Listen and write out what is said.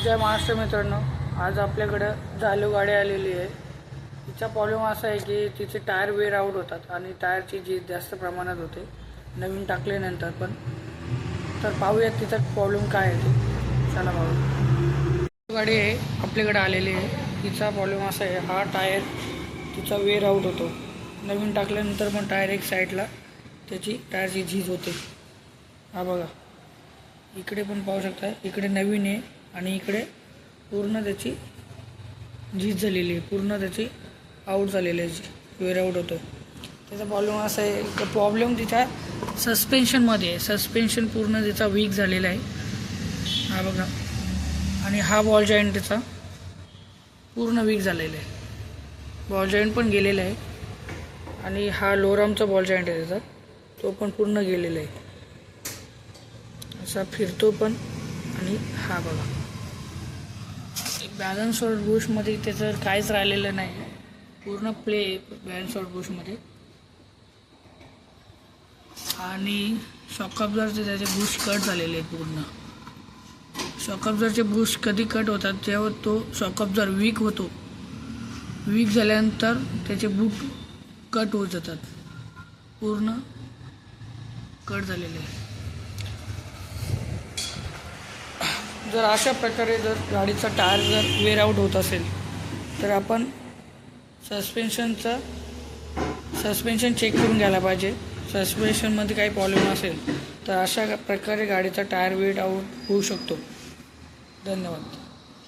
जय महाराष्ट्र मित्रांनो, आज आपल्याकडं जालू गाडी आलेली आहे। तिचा प्रॉब्लेम असा आहे की तिचे टायर वेअर आउट होतात आणि टायरची जी जास्त प्रमाणात होते नवीन टाकल्यानंतर पण। तर पाहूयात तिचा प्रॉब्लेम काय आहे ते। चला पाहू। गाडी आहे आपल्याकडे आलेली आहे। तिचा प्रॉब्लेम असा आहे, हा टायर तिचा वेअर आउट होतो नवीन टाकल्यानंतर पण टायर एक साईडला त्याची टायरची झीज होते। हा बघा, इकडे पण पाहू शकता, इकडे नवीन आहे आणि इकडे पूर्ण त्याची झीज झालेली आहे, पूर्ण त्याची आउट झालेली आहे, वेअर आउट होतो। त्याचा प्रॉब्लेम असा आहे की प्रॉब्लेम तिच्या सस्पेन्शनमध्ये आहे। सस्पेन्शन पूर्ण त्याचा वीक झालेला आहे, हा बघा। आणि हा बॉल जॉईंट त्याचा पूर्ण वीक झालेला आहे, बॉल जॉईंट पण गेलेला आहे। आणि हा लोरामचा बॉल जॉईंट आहे त्याचा, तो पण पूर्ण गेलेला आहे, असा फिरतो पण। आणि हा बघा, बॅलन्स और बुशमध्ये त्याचं काहीच राहिलेलं नाही, पूर्ण प्ले बॅलन्स और बुशमध्ये। आणि शॉक अब्झॉर्बरचे त्याचे बुश कट झालेले आहेत पूर्ण। शॉक अब्झॉर्बरचे बुश कधी कट होतात, जेव्हा तो शॉक अब्झॉर्बर वीक होतो, वीक झाल्यानंतर त्याचे बूट कट होत जातात, पूर्ण कट झालेले आहे। जर अशा प्रकारे जर गाडीचा टायर जर वेअर आउट होत असेल तर आपण सस्पेन्शन चेक करून घ्यायला पाहिजे। सस्पेन्शनमध्ये काही प्रॉब्लेम असेल तर अशा प्रकारे गाडीचा टायर वेअर आउट होऊ शकतो। धन्यवाद।